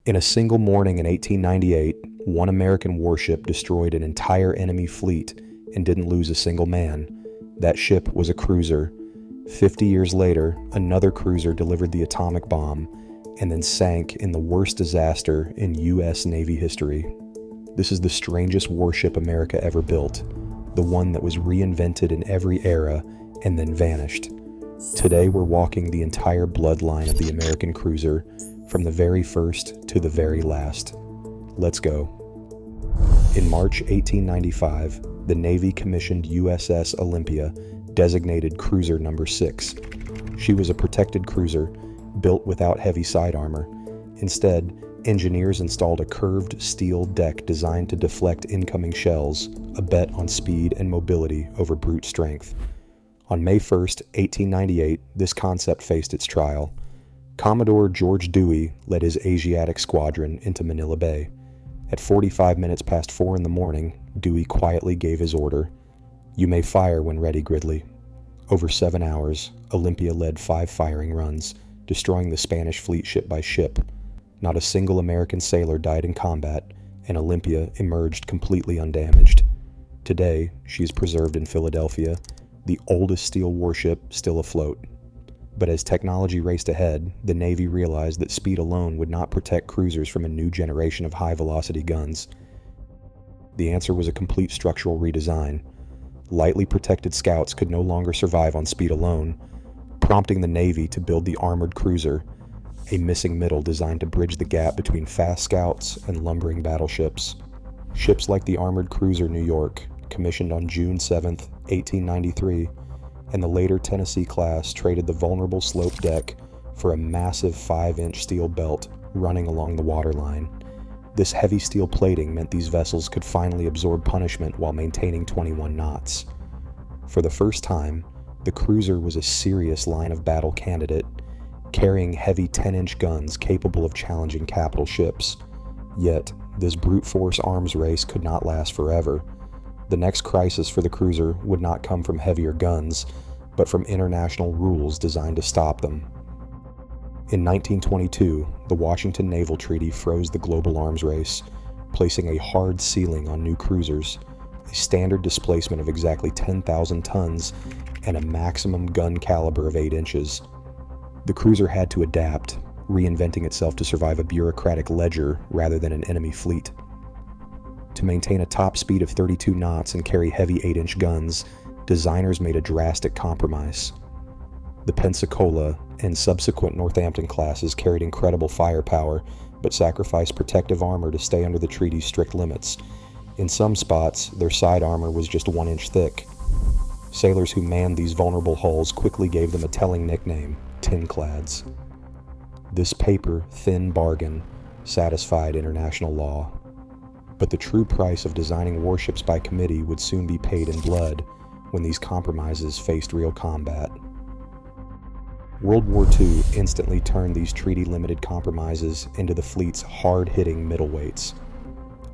In a single morning in 1898, one American warship destroyed an entire enemy fleet and didn't lose a single man. That ship was a cruiser. 50 years later, another cruiser delivered the atomic bomb and then sank in the worst disaster in U.S. Navy history. This is the strangest warship America ever built, the one that was reinvented in every era and then vanished. Today we're walking the entire bloodline of the American cruiser, from the very first to the very last. Let's go. In March 1895, the Navy commissioned USS Olympia, designated cruiser number 6. She was a protected cruiser, built without heavy side armor. Instead, engineers installed a curved steel deck designed to deflect incoming shells, a bet on speed and mobility over brute strength. On May 1, 1898, this concept faced its trial. Commodore George Dewey led his Asiatic squadron into Manila Bay. At 45 minutes past 4 in the morning, Dewey quietly gave his order. "You may fire when ready, Gridley." Over 7 hours, Olympia led 5 firing runs, destroying the Spanish fleet ship by ship. Not a single American sailor died in combat, and Olympia emerged completely undamaged. Today, she is preserved in Philadelphia, the oldest steel warship still afloat. But as technology raced ahead, the Navy realized that speed alone would not protect cruisers from a new generation of high-velocity guns. The answer was a complete structural redesign. Lightly protected scouts could no longer survive on speed alone, prompting the Navy to build the armored cruiser, a missing middle designed to bridge the gap between fast scouts and lumbering battleships. Ships like the armored cruiser New York, commissioned on June 7, 1893, and the later Tennessee class traded the vulnerable slope deck for a massive 5-inch steel belt running along the waterline. This heavy steel plating meant these vessels could finally absorb punishment while maintaining 21 knots. For the first time, the cruiser was a serious line of battle candidate, carrying heavy 10-inch guns capable of challenging capital ships. Yet, this brute force arms race could not last forever. The next crisis for the cruiser would not come from heavier guns, but from international rules designed to stop them. In 1922, the Washington Naval Treaty froze the global arms race, placing a hard ceiling on new cruisers, a standard displacement of exactly 10,000 tons, and a maximum gun caliber of 8 inches. The cruiser had to adapt, reinventing itself to survive a bureaucratic ledger rather than an enemy fleet. To maintain a top speed of 32 knots and carry heavy 8-inch guns, designers made a drastic compromise. The Pensacola and subsequent Northampton classes carried incredible firepower, but sacrificed protective armor to stay under the treaty's strict limits. In some spots, their side armor was just 1 inch thick. Sailors who manned these vulnerable hulls quickly gave them a telling nickname: tinclads. This paper-thin bargain satisfied international law. But the true price of designing warships by committee would soon be paid in blood when these compromises faced real combat. World War II instantly turned these treaty-limited compromises into the fleet's hard-hitting middleweights.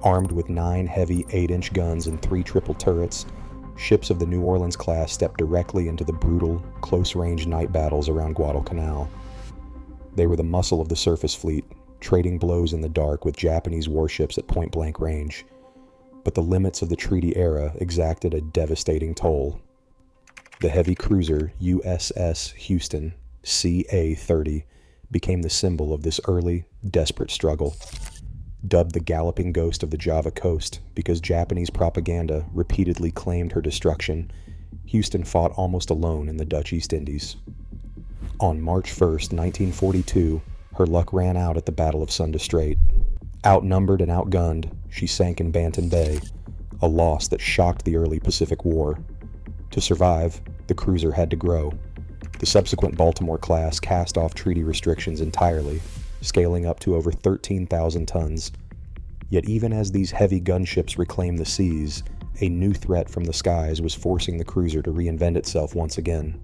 Armed with 9 heavy 8-inch guns and 3 triple turrets, ships of the New Orleans class stepped directly into the brutal, close-range night battles around Guadalcanal. They were the muscle of the surface fleet, trading blows in the dark with Japanese warships at point-blank range. But the limits of the treaty era exacted a devastating toll. The heavy cruiser USS Houston, CA-30, became the symbol of this early, desperate struggle. Dubbed the galloping ghost of the Java coast because Japanese propaganda repeatedly claimed her destruction, Houston fought almost alone in the Dutch East Indies. On March 1, 1942, her luck ran out at the Battle of Sunda Strait. Outnumbered and outgunned, she sank in Banton Bay, a loss that shocked the early Pacific War. To survive, the cruiser had to grow. The subsequent Baltimore class cast off treaty restrictions entirely, scaling up to over 13,000 tons. Yet even as these heavy gunships reclaimed the seas, a new threat from the skies was forcing the cruiser to reinvent itself once again.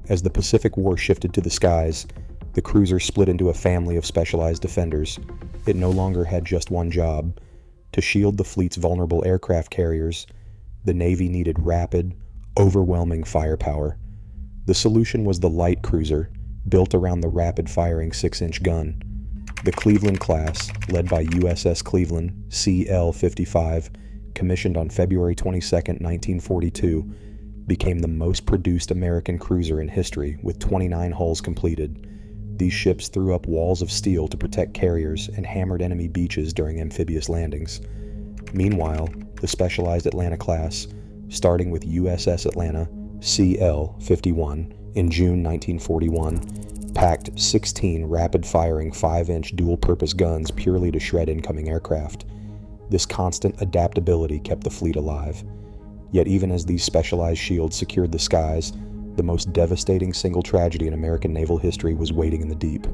As the Pacific War shifted to the skies, the cruiser split into a family of specialized defenders. It no longer had just one job. To shield the fleet's vulnerable aircraft carriers, the Navy needed rapid, overwhelming firepower. The solution was the light cruiser, built around the rapid-firing 6-inch gun. The Cleveland class, led by USS Cleveland, CL-55, commissioned on February 22, 1942, became the most produced American cruiser in history with 29 hulls completed. These ships threw up walls of steel to protect carriers and hammered enemy beaches during amphibious landings. Meanwhile, the specialized Atlanta class, starting with USS Atlanta, CL-51, in June 1941, packed 16 rapid-firing 5-inch dual-purpose guns purely to shred incoming aircraft. This constant adaptability kept the fleet alive. Yet even as these specialized shields secured the skies, the most devastating single tragedy in American naval history was waiting in the deep.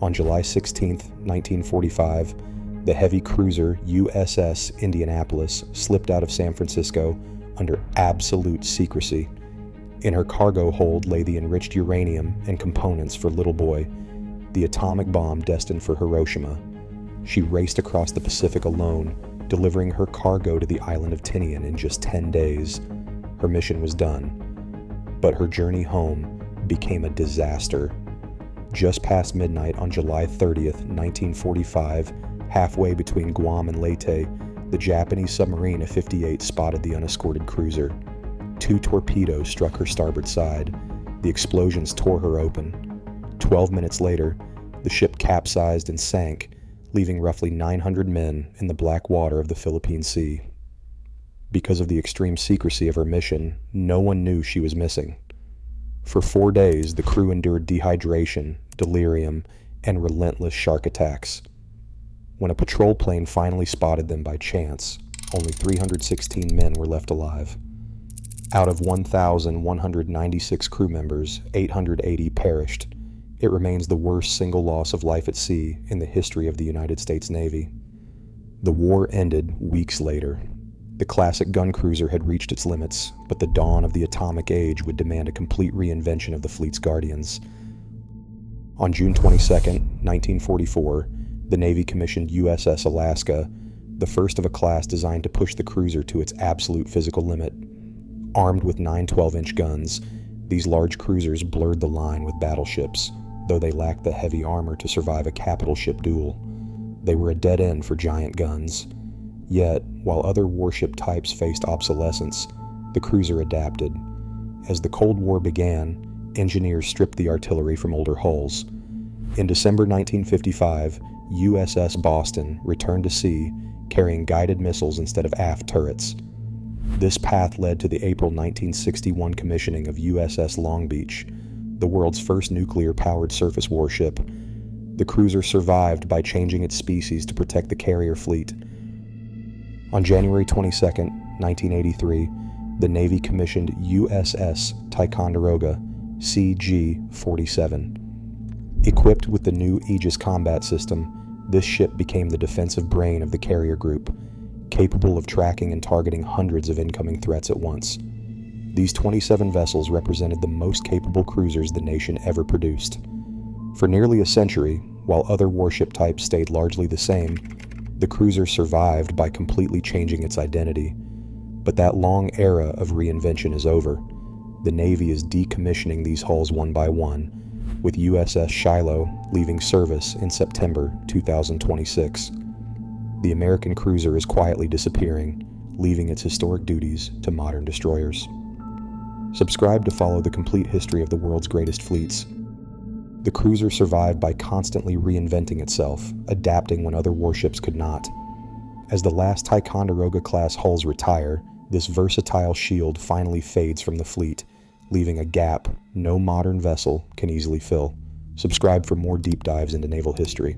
On July 16, 1945, the heavy cruiser USS Indianapolis slipped out of San Francisco under absolute secrecy. In her cargo hold lay the enriched uranium and components for Little Boy, the atomic bomb destined for Hiroshima. She raced across the Pacific alone, delivering her cargo to the island of Tinian in just 10 days. Her mission was done, but her journey home became a disaster. Just past midnight on July 30th, 1945, halfway between Guam and Leyte, the Japanese submarine A-58 spotted the unescorted cruiser. 2 torpedoes struck her starboard side. The explosions tore her open. 12 minutes later, the ship capsized and sank, leaving roughly 900 men in the black water of the Philippine Sea. Because of the extreme secrecy of her mission, no one knew she was missing. For 4 days, the crew endured dehydration, delirium, and relentless shark attacks. When a patrol plane finally spotted them by chance, only 316 men were left alive. Out of 1,196 crew members, 880 perished. It remains the worst single loss of life at sea in the history of the United States Navy. The war ended weeks later. The classic gun cruiser had reached its limits, but the dawn of the atomic age would demand a complete reinvention of the fleet's guardians. On June 22, 1944, the Navy commissioned USS Alaska, the first of a class designed to push the cruiser to its absolute physical limit. Armed with 9 12-inch guns, these large cruisers blurred the line with battleships, though they lacked the heavy armor to survive a capital ship duel. They were a dead end for giant guns. Yet, while other warship types faced obsolescence, the cruiser adapted. As the Cold War began, engineers stripped the artillery from older hulls. In December 1955, USS Boston returned to sea, carrying guided missiles instead of aft turrets. This path led to the April 1961 commissioning of USS Long Beach, the world's first nuclear-powered surface warship. The cruiser survived by changing its species to protect the carrier fleet. On January 22, 1983, the Navy commissioned USS Ticonderoga, CG-47. Equipped with the new Aegis combat system, this ship became the defensive brain of the carrier group, capable of tracking and targeting hundreds of incoming threats at once. These 27 vessels represented the most capable cruisers the nation ever produced. For nearly a century, while other warship types stayed largely the same, the cruiser survived by completely changing its identity. But that long era of reinvention is over. The Navy is decommissioning these hulls one by one, with USS Shiloh leaving service in September 2026. The American cruiser is quietly disappearing, leaving its historic duties to modern destroyers. Subscribe to follow the complete history of the world's greatest fleets. The cruiser survived by constantly reinventing itself, adapting when other warships could not. As the last Ticonderoga-class hulls retire, this versatile shield finally fades from the fleet, leaving a gap no modern vessel can easily fill. Subscribe for more deep dives into naval history.